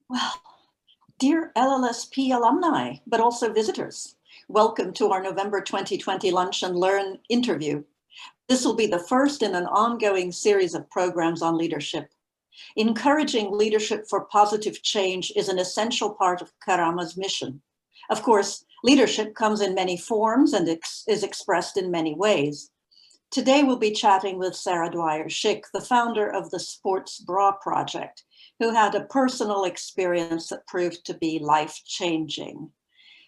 Well, dear LLSP alumni, but also visitors, welcome to our November 2020 Lunch and Learn interview. This will be the first in an ongoing series of programs on leadership. Encouraging leadership for positive change is an essential part of Karama's mission. Of course, leadership comes in many forms and is expressed in many ways. Today, we'll be chatting with Sarah Dwyer-Schick, the founder of the Sports Bra Project, who had a personal experience that proved to be life-changing.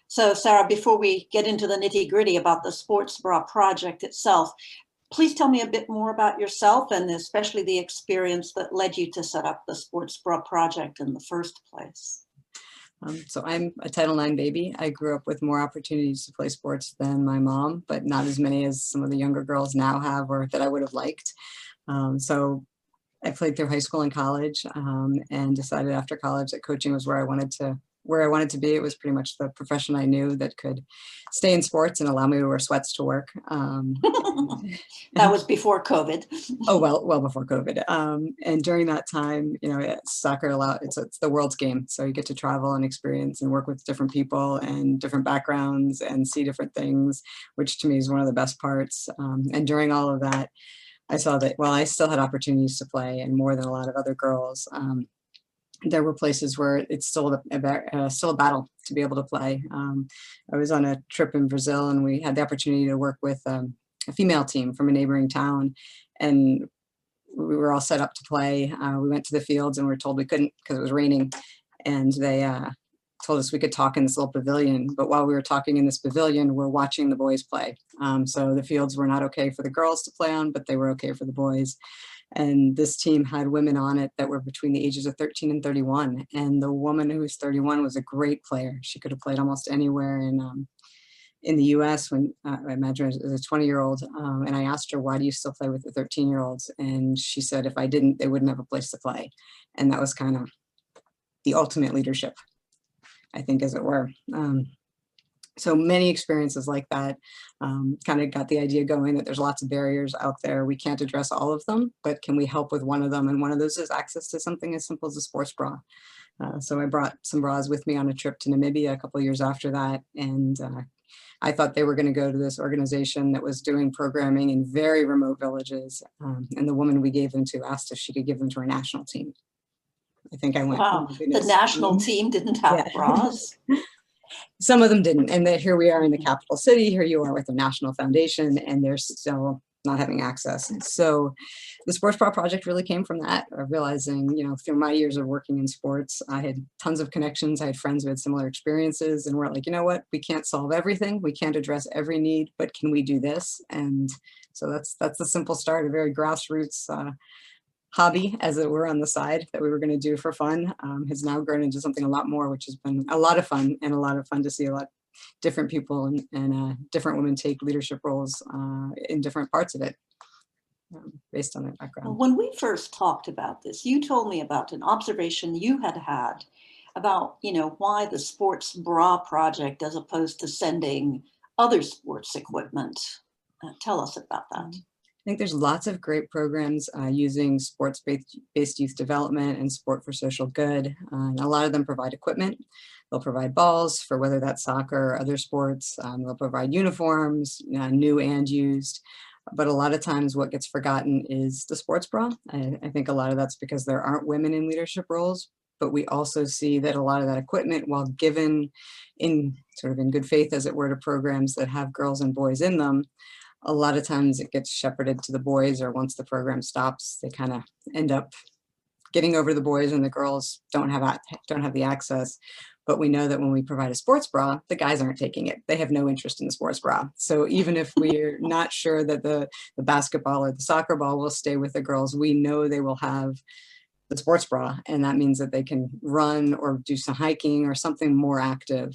So, Sarah, before we get into the nitty-gritty about the Sports Bra Project itself, please tell me a bit more about yourself and especially the experience that led you to set up the Sports Bra Project in the first place. So I'm a Title IX baby. I grew up with more opportunities to play sports than my mom, but not as many as some of the younger girls now have or that I would have liked. So I played through high school and college and decided after college that coaching was where I wanted to be. It was pretty much the profession I knew that could stay in sports and allow me to wear sweats to work. That was before COVID. Oh, well before COVID. And during that time, soccer it's the world's game. So you get to travel and experience and work with different people and different backgrounds and see different things, which to me is one of the best parts. And during all of that, I saw that while I still had opportunities to play and more than a lot of other girls, there were places where it's still a battle to be able to play. I was on a trip in Brazil and we had the opportunity to work with a female team from a neighboring town, and we were all set up to play. We went to the fields and we were told we couldn't because it was raining, and they told us we could talk in this little pavilion, but while we were talking in this pavilion, we're watching the boys play. So the fields were not okay for the girls to play on, but they were okay for the boys. And this team had women on it that were between the ages of 13 and 31. And the woman who was 31 was a great player. She could have played almost anywhere in the US when I imagine as a 20-year-old. And I asked her, why do you still play with the 13-year-olds? And she said, if I didn't, they wouldn't have a place to play. And that was kind of the ultimate leadership, I think, as it were. So many experiences like that kind of got the idea going that there's lots of barriers out there. We can't address all of them, but can we help with one of them? And one of those is access to something as simple as a sports bra. So I brought some bras with me on a trip to Namibia a couple of years after that. And I thought they were going to go to this organization that was doing programming in very remote villages. And the woman we gave them to asked if she could give them to our national team. I think I went, wow, oh, the national team didn't have bras. Some of them didn't. And then here we are in the capital city, here you are with the National Foundation, and they're still not having access. So the Sports Bra Project really came from that, of realizing, through my years of working in sports, I had tons of connections. I had friends who had similar experiences, and we're like, you know what, we can't solve everything. We can't address every need, but can we do this? And so that's the simple start, a very grassroots hobby, as it were, on the side that we were going to do for fun, has now grown into something a lot more, which has been a lot of fun, and a lot of fun to see a lot different people and different women take leadership roles in different parts of it based on their background. When we first talked about this, you told me about an observation you had about, why the Sports Bra Project as opposed to sending other sports equipment. Tell us about that. I think there's lots of great programs using sports-based youth development and sport for social good. And a lot of them provide equipment. They'll provide balls for whether that's soccer or other sports. They'll provide uniforms, new and used. But a lot of times what gets forgotten is the sports bra. I think a lot of that's because there aren't women in leadership roles. But we also see that a lot of that equipment, while given in good faith, as it were, to programs that have girls and boys in them, a lot of times it gets shepherded to the boys, or once the program stops, they kind of end up getting over the boys, and the girls don't have the access. But we know that when we provide a sports bra, the guys aren't taking it. They have no interest in the sports bra. So even if we're not sure that the basketball or the soccer ball will stay with the girls, we know they will have the sports bra, and that means that they can run or do some hiking or something more active.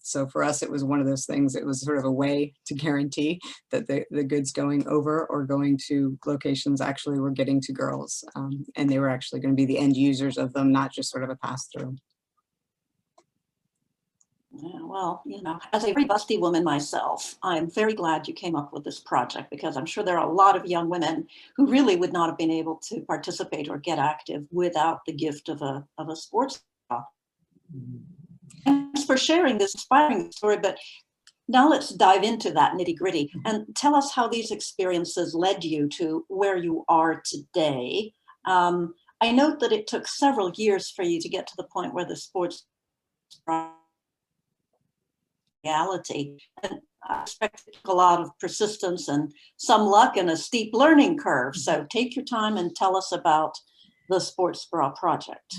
So for us, it was one of those things. It was sort of a way to guarantee that the goods going over or going to locations actually were getting to girls, and they were actually going to be the end users of them, not just sort of a pass through. Yeah, well, as a very busty woman myself, I'm very glad you came up with this project, because I'm sure there are a lot of young women who really would not have been able to participate or get active without the gift of a sports bra. Thanks for sharing this inspiring story, but now let's dive into that nitty gritty and tell us how these experiences led you to where you are today. I note that it took several years for you to get to the point where the sports reality. And I expect it took a lot of persistence and some luck and a steep learning curve. So take your time and tell us about the Sports Bra Project.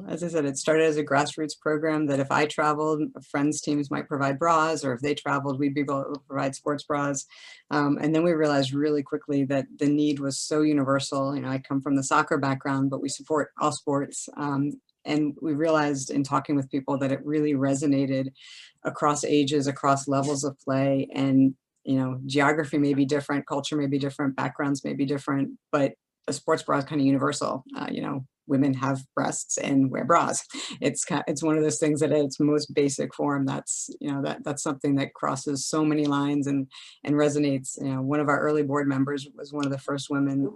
As I said, it started as a grassroots program that if I traveled, friends' teams might provide bras, or if they traveled, we'd be able to provide sports bras. And then we realized really quickly that the need was so universal. You know, I come from the soccer background, but we support all sports. And we realized in talking with people that it really resonated across ages, across levels of play. And, you know, geography may be different, culture may be different, backgrounds may be different, but a sports bra is kind of universal. You know, women have breasts and wear bras. It's one of those things that at its most basic form, that's, you know, that's something that crosses so many lines and resonates. You know, one of our early board members was one of the first women,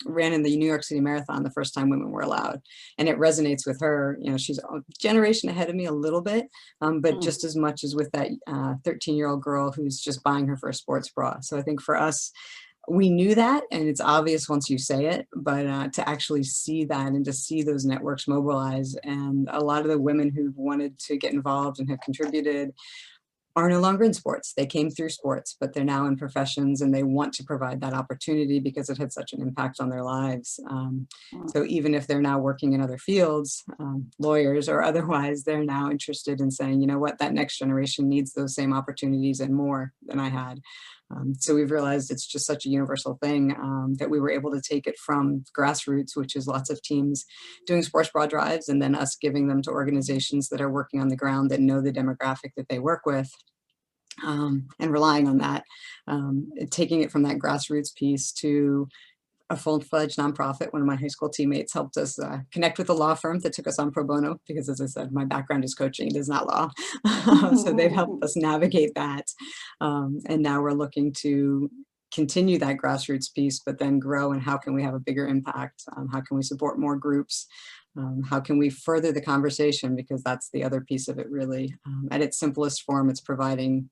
ran in the New York City Marathon the first time women were allowed, and it resonates with her. You know, she's a generation ahead of me a little bit, but just as much as with that 13-year-old girl who's just buying her first sports bra. So I think for us, we knew that, and it's obvious once you say it, but to actually see that and to see those networks mobilize, and a lot of the women who've wanted to get involved and have contributed are no longer in sports. They came through sports, but they're now in professions, and they want to provide that opportunity because it had such an impact on their lives. So even if they're now working in other fields, lawyers or otherwise, they're now interested in saying, you know what, that next generation needs those same opportunities and more than I had. So we've realized it's just such a universal thing that we were able to take it from grassroots, which is lots of teams doing sports bra drives, and then us giving them to organizations that are working on the ground that know the demographic that they work with, and relying on that, taking it from that grassroots piece to a full-fledged nonprofit. One of my high school teammates helped us connect with a law firm that took us on pro bono, because as I said, my background is coaching, it is not law. So they've helped us navigate that. And now we're looking to continue that grassroots piece, but then grow, and how can we have a bigger impact? How can we support more groups? How can we further the conversation? Because that's the other piece of it, really. At its simplest form, it's providing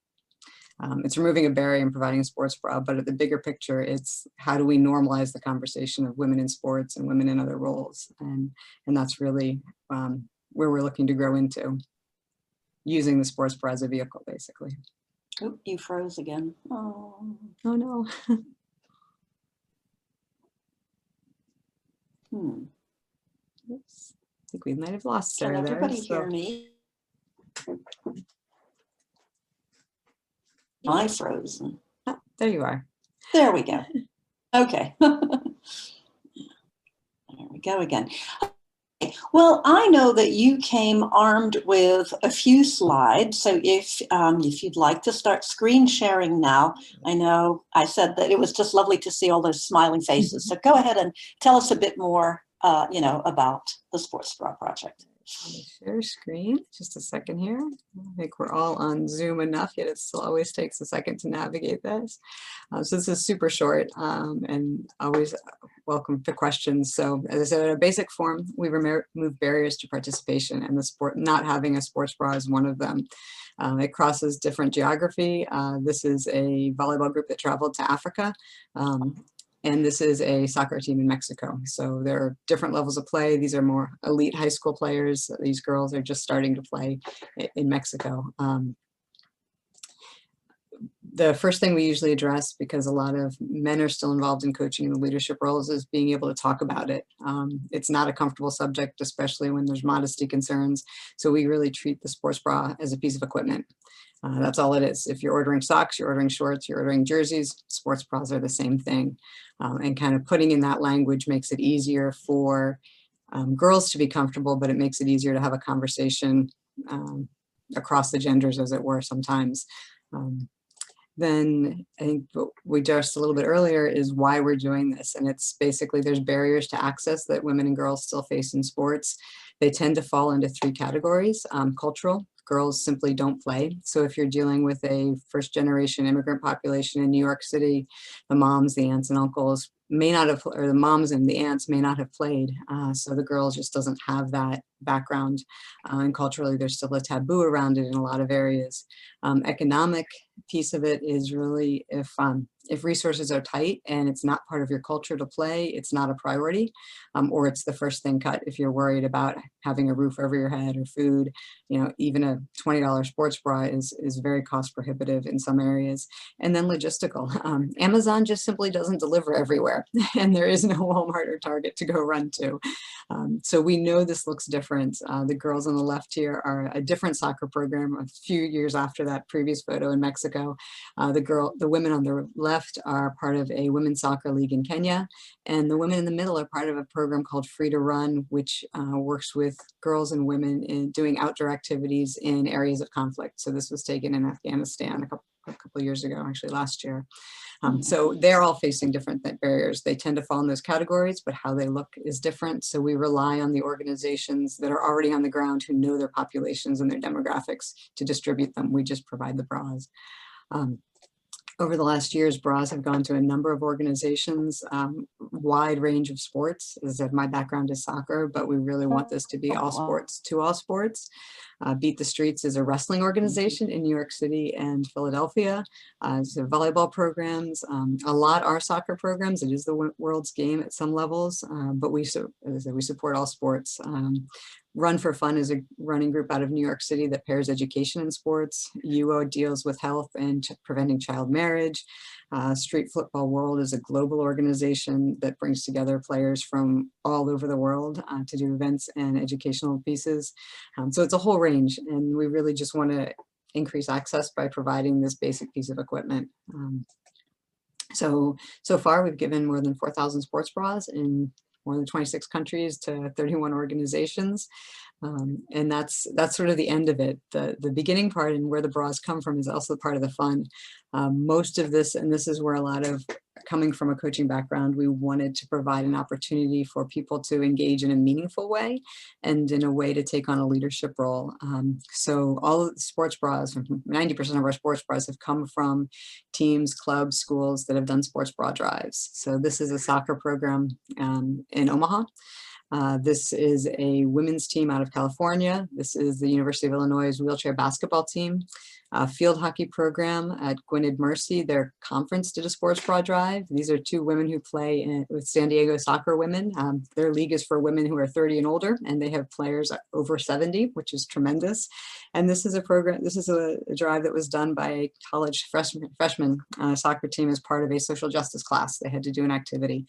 it's removing a barrier and providing a sports bra, but at the bigger picture, it's how do we normalize the conversation of women in sports and women in other roles? And that's really where we're looking to grow into, using the sports bra as a vehicle, basically. Oop, you froze again. Oh, oh no. Oops. I think we might have lost Sarah can everybody there. hear me? I frozen. Oh, there you are. There we go. Okay. There we go again. Well, I know that you came armed with a few slides. So if you'd like to start screen sharing now, I know I said that it was just lovely to see all those smiling faces. So go ahead and tell us a bit more, you know, about the Sports Bra Project. Share screen, just a second here. I think we're all on Zoom enough, yet it still always takes a second to navigate this. So this is super short, and always welcome to questions. So as I said, at a basic form, we remove barriers to participation, and the sport, not having a sports bra is one of them. It crosses different geography. This is a volleyball group that traveled to Africa. And this is a soccer team in Mexico. So there are different levels of play. These are more elite high school players. These girls are just starting to play in Mexico. The first thing we usually address, because a lot of men are still involved in coaching and the leadership roles, is being able to talk about it. It's not a comfortable subject, especially when there's modesty concerns. So we really treat the sports bra as a piece of equipment. That's all it is. If you're ordering socks, you're ordering shorts, you're ordering jerseys, sports bras are the same thing. And kind of putting in that language makes it easier for girls to be comfortable, but it makes it easier to have a conversation across the genders, as it were, sometimes. Then I think what we addressed a little bit earlier is why we're doing this. And it's basically, there's barriers to access that women and girls still face in sports. They tend to fall into three categories. Cultural, girls simply don't play. So if you're dealing with a first generation immigrant population in New York City, the moms, the aunts and uncles may not have, or the moms and the aunts may not have played. So the girl just doesn't have that background. And culturally, there's still a taboo around it in a lot of areas. Economic piece of it is really if resources are tight and it's not part of your culture to play, it's not a priority, or it's the first thing cut if you're worried about having a roof over your head or food. You know, even a $20 sports bra is very cost prohibitive in some areas. And then logistical. Amazon just simply doesn't deliver everywhere, and there is no Walmart or Target to go run to. So we know this looks different. The girls on the left here are a different soccer program a few years after that previous photo in Mexico. The women on the left are part of a women's soccer league in Kenya, and the women in the middle are part of a program called Free to Run, which works with girls and women in doing outdoor activities in areas of conflict. So this was taken in Afghanistan a couple of years ago, actually last year. So they're all facing different barriers. They tend to fall in those categories, but how they look is different. So we rely on the organizations that are already on the ground who know their populations and their demographics to distribute them. We just provide the bras. Over the last years, bras have gone to a number of organizations, wide range of sports. As I said, my background is soccer, but we really want this to be all sports to all sports. Beat the Streets is a wrestling organization in New York City and Philadelphia. So volleyball programs, a lot are soccer programs. It is the world's game at some levels, but as I said, we support all sports. Run for Fun is a running group out of New York City that pairs education and sports. UO deals with health and preventing child marriage. Street Football World is a global organization that brings together players from all over the world to do events and educational pieces. So it's a whole range, and we really just want to increase access by providing this basic piece of equipment. So far we've given more than 4,000 sports bras in more than 26 countries to 31 organizations. And that's sort of the end of it. The beginning part and where the bras come from is also part of the fun. Most of this, and this is where a lot of coming from a coaching background, we wanted to provide an opportunity for people to engage in a meaningful way and in a way to take on a leadership role. So all of the sports bras, 90% of our sports bras have come from teams, clubs, schools that have done sports bra drives. So this is a soccer program in Omaha. This is a women's team out of California. This is the University of Illinois' wheelchair basketball team. Field hockey program at Gwynedd Mercy. Their conference did a sports bra drive. These are two women who play with San Diego Soccer Women. Their league is for women who are 30 and older, and they have players over 70, which is tremendous. And this is a program, this is a drive that was done by a college freshman soccer team as part of a social justice class. They had to do an activity.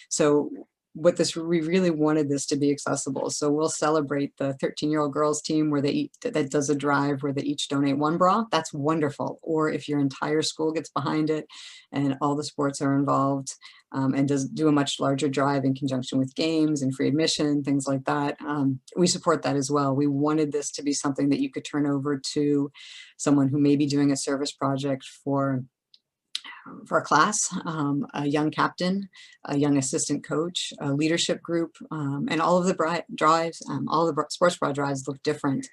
So we really wanted this to be accessible. So we'll celebrate the 13-year-old girls team where that does a drive where they each donate one bra. That's wonderful. Or if your entire school gets behind it and all the sports are involved and do a much larger drive in conjunction with games and free admission, things like that. We support that as well. We wanted this to be something that you could turn over to someone who may be doing a service project for a class, a young captain, a young assistant coach, a leadership group, and all of the drives, all the sports bra drives look different.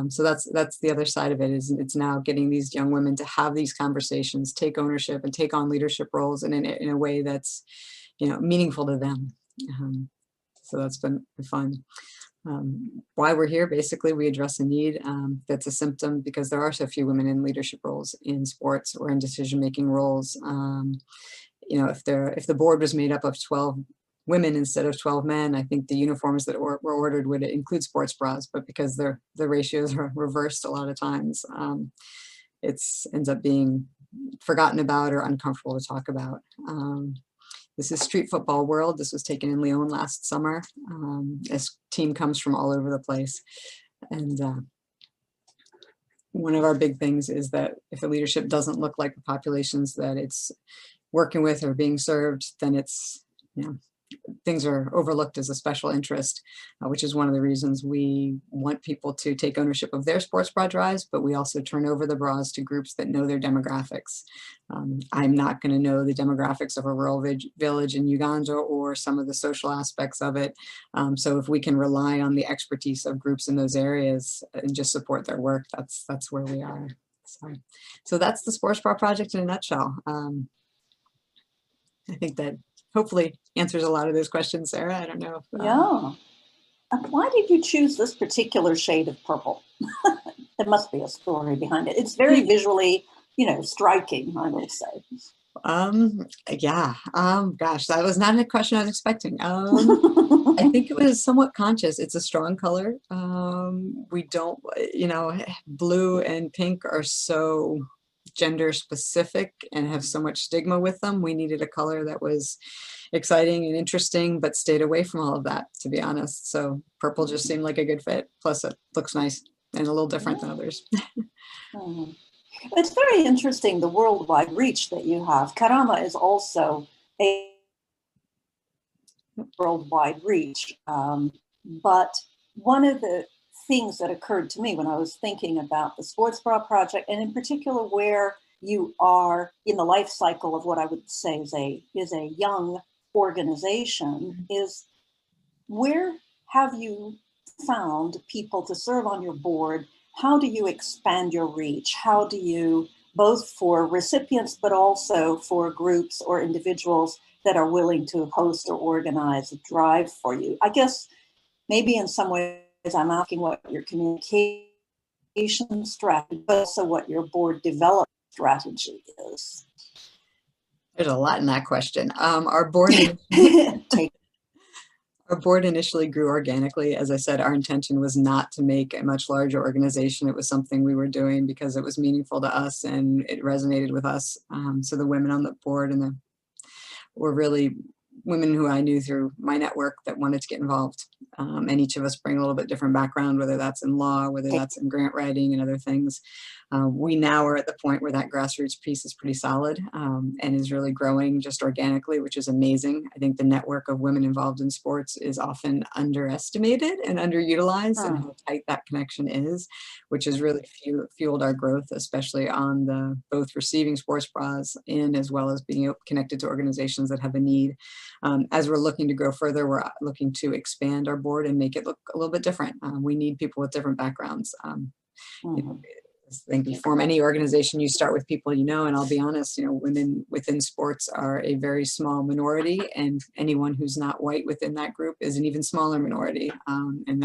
So that's the other side of it, is it's now getting these young women to have these conversations, take ownership and take on leadership roles in a way that's, meaningful to them. So that's been fun. Why we're here, basically, we address a need that's a symptom because there are so few women in leadership roles in sports or in decision-making roles. If the board was made up of 12 women instead of 12 men, I think the uniforms that were ordered would include sports bras, but because the ratios are reversed a lot of times, it ends up being forgotten about or uncomfortable to talk about. This is Street Football World. This was taken in Lyon last summer. This team comes from all over the place. And one of our big things is that if the leadership doesn't look like the populations that it's working with or being served, then it's, things are overlooked as a special interest, which is one of the reasons we want people to take ownership of their sports bra drives, but we also turn over the bras to groups that know their demographics. I'm not going to know the demographics of a rural village in Uganda or some of the social aspects of it. So if we can rely on the expertise of groups in those areas and just support their work, that's where we are. So that's the Sports Bra Project in a nutshell. I think that hopefully answers a lot of those questions, Sarah. I don't know. Yeah. Why did you choose this particular shade of purple? There must be a story behind it. It's very visually, striking, I will say. Yeah. Gosh, that was not a question I was expecting. I think it was somewhat conscious. It's a strong color. We don't, blue and pink are so gender specific and have so much stigma with them. We needed a color that was exciting and interesting, but stayed away from all of that, to be honest. So purple just seemed like a good fit. Plus it looks nice and a little different than others. Mhm. It's very interesting, the worldwide reach that you have. Karama is also a worldwide reach. But one of the things that occurred to me when I was thinking about the Sports Bra Project, and in particular where you are in the life cycle of what I would say is a young organization, is where have you found people to serve on your board? How do you expand your reach? How do you, both for recipients, but also for groups or individuals that are willing to host or organize a drive for you? I guess maybe in some ways I'm asking what your communication strategy, but also what your board development strategy is. There's a lot in that question. Our board Our board initially grew organically. As I said, our intention was not to make a much larger organization. It was something we were doing because it was meaningful to us and it resonated with us. So the women on the board were really women who I knew through my network that wanted to get involved. And each of us bring a little bit different background, whether that's in law, whether that's in grant writing and other things. We now are at the point where that grassroots piece is pretty solid and is really growing just organically, which is amazing. I think the network of women involved in sports is often underestimated and underutilized, and how tight that connection is, which has really fueled our growth, especially on the both receiving sports bras and as well as being connected to organizations that have a need. As we're looking to grow further, we're looking to expand our board and make it look a little bit different. We need people with different backgrounds. I think you form any organization, you start with people and I'll be honest, women within sports are a very small minority, and anyone who's not white within that group is an even smaller minority. And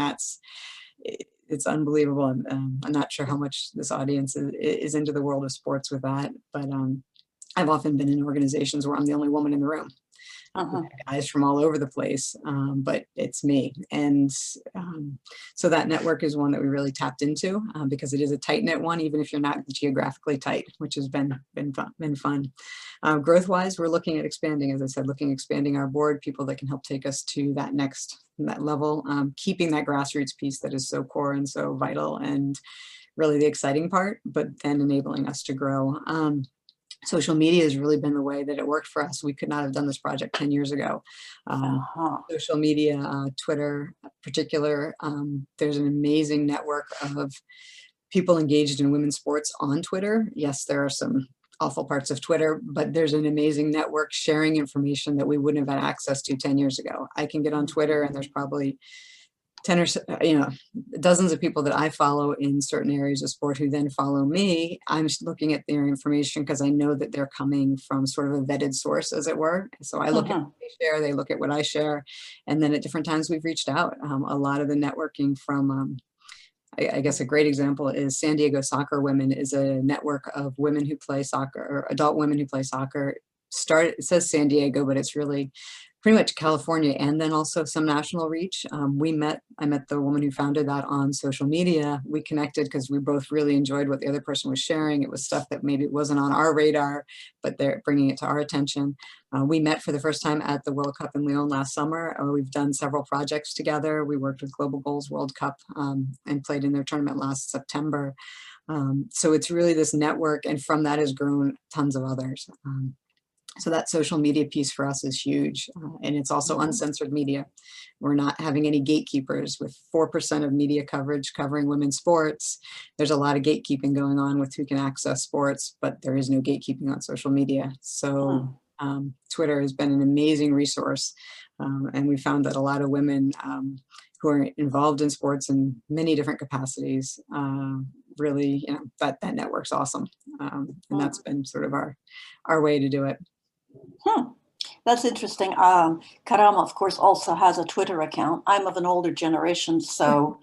it's unbelievable. I'm not sure how much this audience is into the world of sports with that, but I've often been in organizations where I'm the only woman in the room. Guys from all over the place, but it's me. And so that network is one that we really tapped into because it is a tight-knit one, even if you're not geographically tight, which has been fun. Growth-wise, we're looking at expanding, as I said, expanding our board, people that can help take us to that level, keeping that grassroots piece that is so core and so vital and really the exciting part, but then enabling us to grow. Social media has really been the way that it worked for us. We could not have done this project 10 years ago. Social media, Twitter in particular, there's an amazing network of people engaged in women's sports on Twitter. Yes, there are some awful parts of Twitter, but there's an amazing network sharing information that we wouldn't have had access to 10 years ago. I can get on Twitter and there's probably 10 or so, dozens of people that I follow in certain areas of sport who then follow me. I'm looking at their information because I know that they're coming from sort of a vetted source, as it were. So I look at what they share, they look at what I share. And then at different times we've reached out. A lot of the networking from, I guess a great example is San Diego Soccer Women is a network of women who play soccer, or adult women who play soccer. It says San Diego, but it's really pretty much California, and then also some national reach. I met the woman who founded that on social media. We connected because we both really enjoyed what the other person was sharing. It was stuff that maybe wasn't on our radar, but they're bringing it to our attention. We met for the first time at the World Cup in Lyon last summer. We've done several projects together. We worked with Global Goals World Cup and played in their tournament last September. So it's really this network, and from that has grown tons of others. So that social media piece for us is huge. And it's also uncensored media. We're not having any gatekeepers with 4% of media coverage covering women's sports. There's a lot of gatekeeping going on with who can access sports, but there is no gatekeeping on social media. So Twitter has been an amazing resource. And we found that a lot of women who are involved in sports in many different capacities, really, that network's awesome. And that's been sort of our way to do it. That's interesting. Karama, of course, also has a Twitter account. I'm of an older generation, so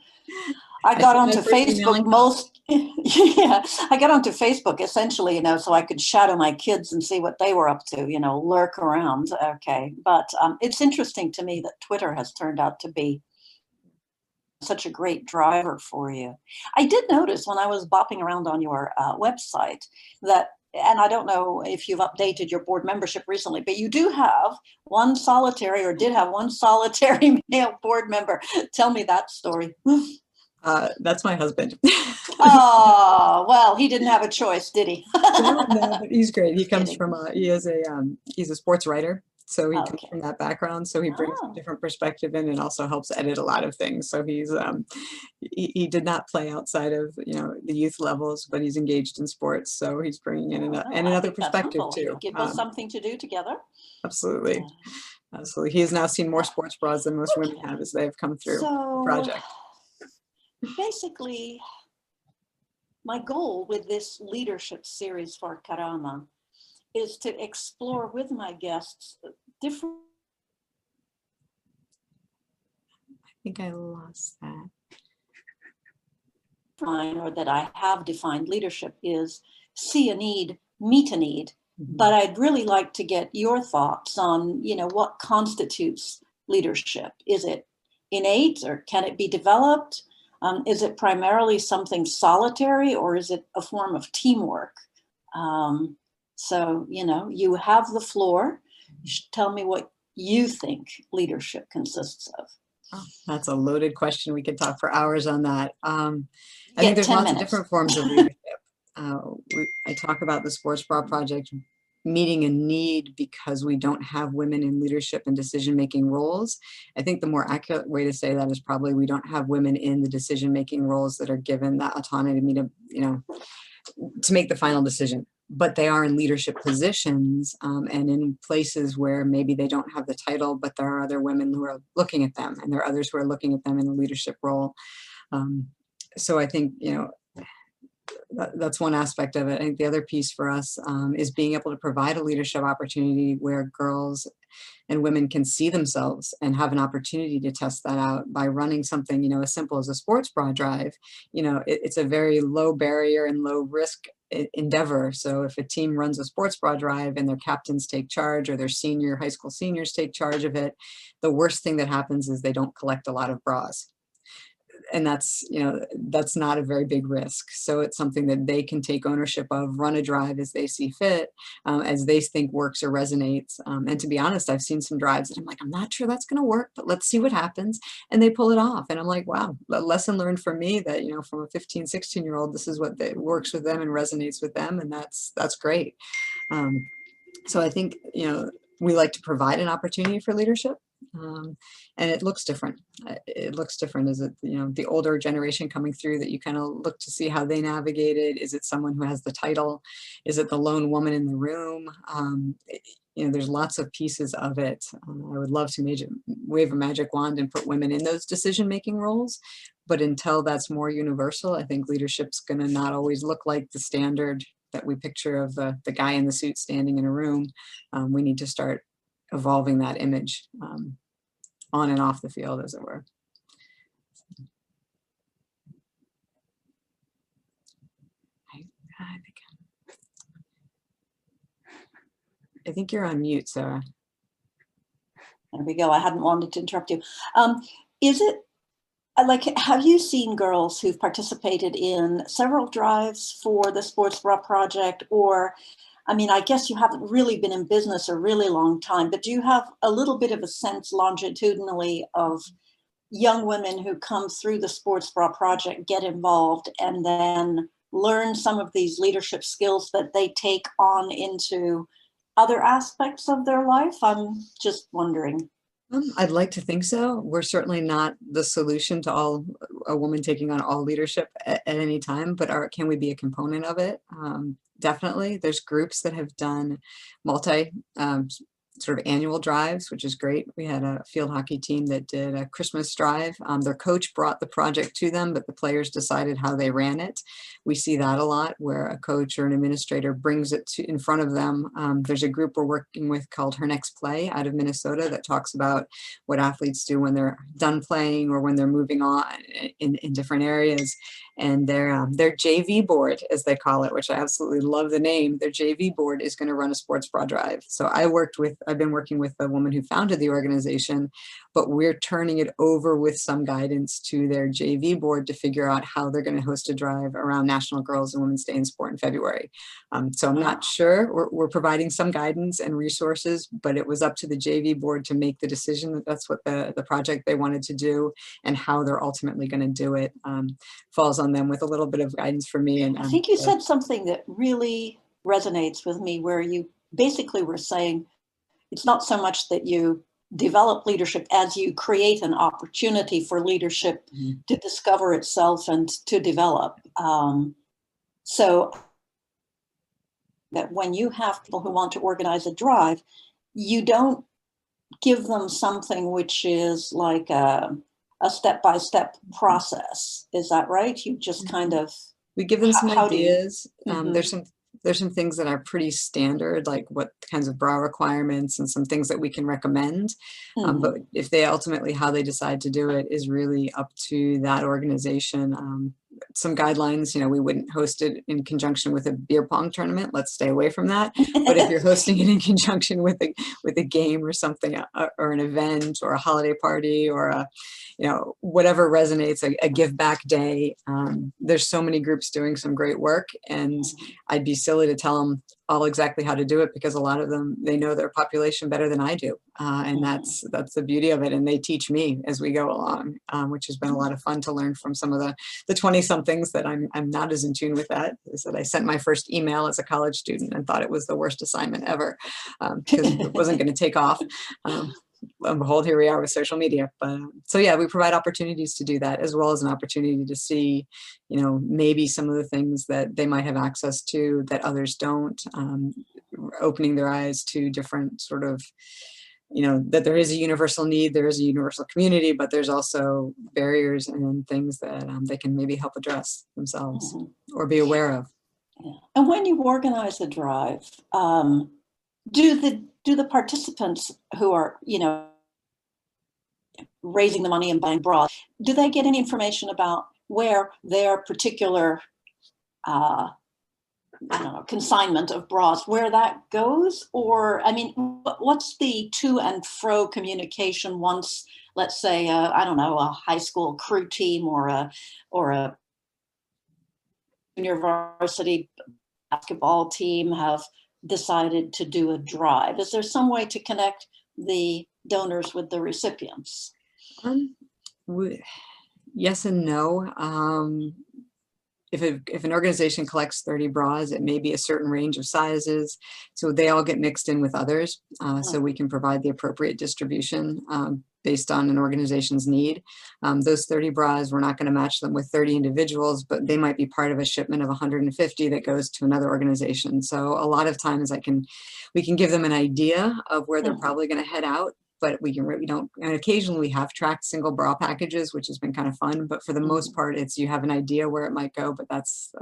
I I got sent my onto first email Facebook in college. yeah, I got onto Facebook essentially, so I could shadow my kids and see what they were up to, lurk around. Okay. But it's interesting to me that Twitter has turned out to be such a great driver for you. I did notice when I was bopping around on your website that, and I don't know if you've updated your board membership recently, but you do have one solitary, or did have one solitary male board member. Tell me that story. That's my husband. Oh, well, he didn't have a choice, did he? No, but he's great. He Just comes kidding. from he's a sports writer, so he comes Okay. from that background. So he brings a Oh, different perspective in, and also helps edit a lot of things. So he did not play outside of the youth levels, but he's engaged in sports. So he's bringing in oh no, and I another think that's perspective wonderful. too. Give us something to do together. Absolutely, absolutely. He has now seen more sports bras than most women Okay. have as they have come through the So project. basically, my goal with this leadership series for Karama is to explore with my guests different, I think I lost that. or that I have defined leadership is see a need, meet a need. But I'd really like to get your thoughts on, what constitutes leadership. Is it innate, or can it be developed? Is it primarily something solitary, or is it a form of teamwork? So, you have the floor. You should tell me what you think leadership consists of. Oh, that's a loaded question. We could talk for hours on that. I think Get there's 10 lots of minutes. different forms of leadership. Uh, I talk about the Sports Bra Project meeting a need because we don't have women in leadership and decision-making roles. I think the more accurate way to say that is probably we don't have women in the decision-making roles that are given that autonomy to make the final decision, but they are in leadership positions and in places where maybe they don't have the title, but there are other women who are looking at them, and there are others who are looking at them in a leadership role. So I think, that's one aspect of it. I think the other piece for us is being able to provide a leadership opportunity where girls and women can see themselves and have an opportunity to test that out by running something, as simple as a sports bra drive. It's a very low barrier and low risk endeavor. So if a team runs a sports bra drive and their captains take charge, or their high school seniors take charge of it, the worst thing that happens is they don't collect a lot of bras. And that's not a very big risk. So it's something that they can take ownership of, run a drive as they see fit, as they think works or resonates. And to be honest, I've seen some drives that I'm like, I'm not sure that's going to work, but let's see what happens. And they pull it off. And I'm like, wow, a lesson learned for me that, from a 15, 16-year-old, this is what works with them and resonates with them. And that's great. So I think, we like to provide an opportunity for leadership. And it looks different. It looks different. Is it, the older generation coming through that you kind of look to see how they navigated? Is it someone who has the title? Is it the lone woman in the room? There's lots of pieces of it. I would love to wave a magic wand and put women in those decision-making roles. But until that's more universal, I think leadership's going to not always look like the standard that we picture of the guy in the suit standing in a room. We need to start evolving that image on and off the field, as it were. I think you're on mute, Sarah. There we go. I hadn't wanted to interrupt you. Is it have you seen girls who've participated in several drives for the Sports Bra Project? Or, I guess you haven't really been in business a really long time, but do you have a little bit of a sense longitudinally of young women who come through the Sports Bra Project, get involved, and then learn some of these leadership skills that they take on into other aspects of their life? I'm just wondering. I'd like to think so. We're certainly not the solution to a woman taking on all leadership at any time, but can we be a component of it? Definitely. There's groups that have done sort of annual drives, which is great. We had a field hockey team that did a Christmas drive. Their coach brought the project to them, but the players decided how they ran it. We see that a lot, where a coach or an administrator brings it to in front of them. There's a group we're working with called Her Next Play out of Minnesota that talks about what athletes do when they're done playing or when they're moving on in different areas. And their JV board, as they call it, which I absolutely love the name, their JV board is going to run a sports bra drive. So I've been working with the woman who founded the organization, but we're turning it over with some guidance to their JV board to figure out how they're going to host a drive around National Girls and Women's Day in Sport in February. So I'm not sure. We're providing some guidance and resources, but it was up to the JV board to make the decision that that's what the project they wanted to do, and how they're ultimately going to do it falls on them with a little bit of guidance from me. And I think you said something that really resonates with me, where you basically were saying it's not so much that you develop leadership as you create an opportunity for leadership to discover itself and to develop. So that when you have people who want to organize a drive, you don't give them something which is like a step-by-step process. Is that right? You just kind of, we give them some ideas. Mm-hmm. There's some things that are pretty standard, like what kinds of bra requirements and some things that we can recommend. But if they ultimately, how they decide to do it is really up to that organization. Some guidelines, we wouldn't host it in conjunction with a beer pong tournament. Let's stay away from that. But if you're hosting it in conjunction with a game or something, or an event or a holiday party or whatever resonates, a give back day. There's so many groups doing some great work, and I'd be silly to tell them all exactly how to do it, because a lot of them, they know their population better than I do. And that's the beauty of it. And they teach me as we go along, which has been a lot of fun to learn from some of the 20 somethings that I'm not as in tune with that. Is that I sent my first email as a college student and thought it was the worst assignment ever, because it wasn't going to take off. Lo and behold, here we are with social media. But so yeah, we provide opportunities to do that, as well as an opportunity to see, maybe some of the things that they might have access to that others don't, opening their eyes to different sort of, that there is a universal need, there is a universal community, but there's also barriers and things that they can maybe help address themselves or be aware of. Yeah. And when you organize a drive, do the participants who are, raising the money and buying bras, do they get any information about where their particular, consignment of bras, where that goes? Or, what's the to and fro communication once, let's say, a high school crew team or a junior varsity basketball team have decided to do a drive? Is there some way to connect the donors with the recipients? Yes and no. If an organization collects 30 bras, it may be a certain range of sizes, so they all get mixed in with others, so we can provide the appropriate distribution based on an organization's need. Those 30 bras, we're not going to match them with 30 individuals, but they might be part of a shipment of 150 that goes to another organization. So a lot of times we can give them an idea of where they're probably going to head out, but we don't, and occasionally we have tracked single bra packages, which has been kind of fun, but for the most part, you have an idea where it might go, but that's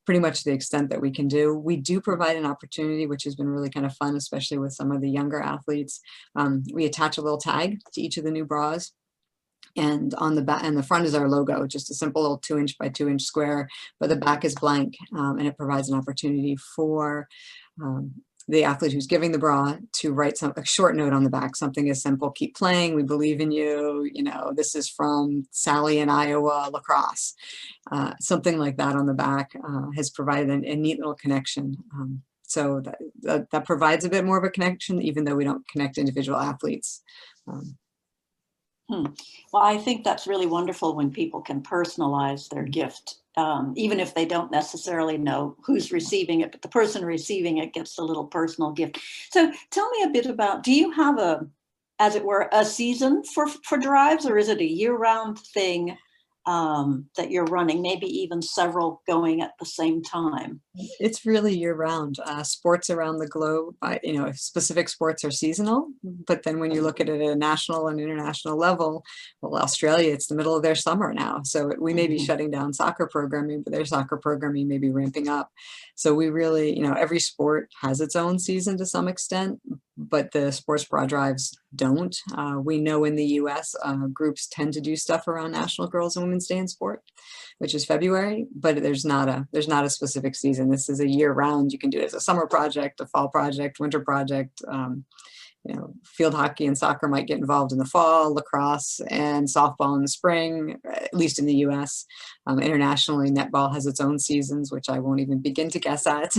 pretty much the extent that we can do. We do provide an opportunity, which has been really kind of fun, especially with some of the younger athletes. We attach a little tag to each of the new bras, and on the back and the front is our logo, just a simple little 2-inch by 2-inch square, but the back is blank, and it provides an opportunity for the athlete who's giving the bra to write a short note on the back, something as simple: keep playing, we believe in you, this is from Sally in Iowa lacrosse. Something like that on the back has provided a neat little connection. So that provides a bit more of a connection, even though we don't connect individual athletes. Well, I think that's really wonderful when people can personalize their gift, even if they don't necessarily know who's receiving it, but the person receiving it gets a little personal gift. So tell me a bit about, do you have as it were, a season for drives, or is it a year-round thing? that you're running, maybe even several going at the same time? It's really year round. Sports around the globe, specific sports are seasonal, but then when you look at it at a national and international level, well, Australia, it's the middle of their summer now. So we may be shutting down soccer programming, but their soccer programming may be ramping up. So we really, every sport has its own season to some extent, but the sports bra drives don't. We know in the US, groups tend to do stuff around National Girls and Women's Day in Sport, which is February, but there's not a specific season. This is a year round. You can do it as a summer project, a fall project, winter project. Field hockey and soccer might get involved in the fall, lacrosse and softball in the spring, at least in the US. Internationally, netball has its own seasons, which I won't even begin to guess at.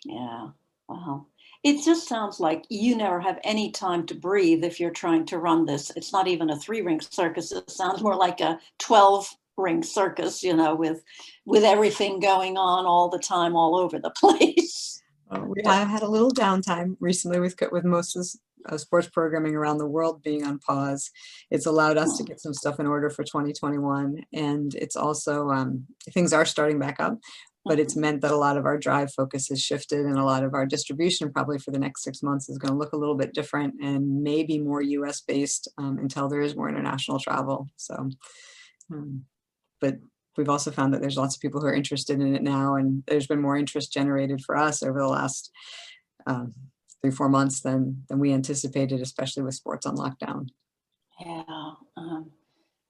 Yeah, wow. It just sounds like you never have any time to breathe if you're trying to run this. It's not even a 3-ring circus. It sounds more like a 12-ring circus, with everything going on all the time, all over the place. We have had a little downtime recently with most of sports programming around the world being on pause. It's allowed us to get some stuff in order for 2021. And it's also, things are starting back up, but it's meant that a lot of our drive focus has shifted, and a lot of our distribution probably for the next 6 months is going to look a little bit different and maybe more US based until there is more international travel. So, but we've also found that there's lots of people who are interested in it now, and there's been more interest generated for us over the last 3-4 months than we anticipated, especially with sports on lockdown. Yeah,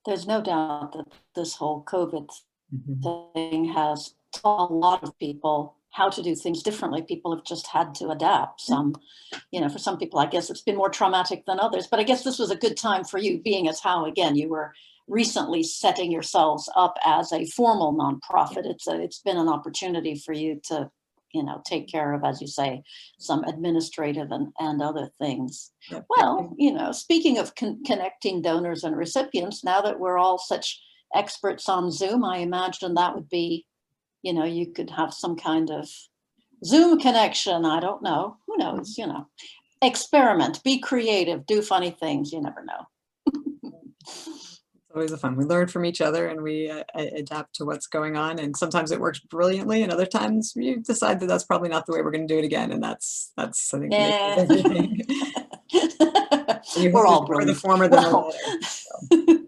there's no doubt that this whole COVID thing has taught a lot of people how to do things differently. People have just had to adapt. For some people, I guess it's been more traumatic than others, but I guess this was a good time for you, being as how, again, you were recently setting yourselves up as a formal nonprofit. It's been an opportunity for you to, take care of, as you say, some administrative and other things. Yep. Well, speaking of connecting donors and recipients, now that we're all such experts on Zoom, I imagine that would be, you could have some kind of Zoom connection. I don't know. Who knows? Experiment, be creative, do funny things. You never know. It's always a fun. We learn from each other, and we adapt to what's going on. And sometimes it works brilliantly, and other times you decide that that's probably not the way we're going to do it again. And that's I think everything. We're all brilliant. The former than the latter. So.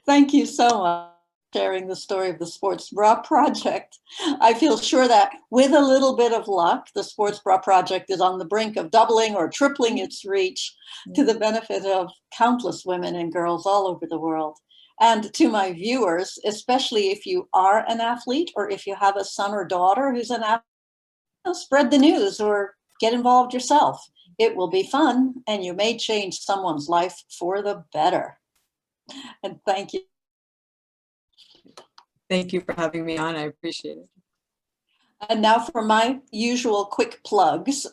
Thank you so much for sharing the story of the Sports Bra Project. I feel sure that with a little bit of luck, the Sports Bra Project is on the brink of doubling or tripling its reach to the benefit of countless women and girls all over the world. And to my viewers, especially if you are an athlete or if you have a son or daughter who's an athlete, spread the news or get involved yourself. It will be fun, and you may change someone's life for the better. And thank you. Thank you for having me on. I appreciate it. And now for my usual quick plugs.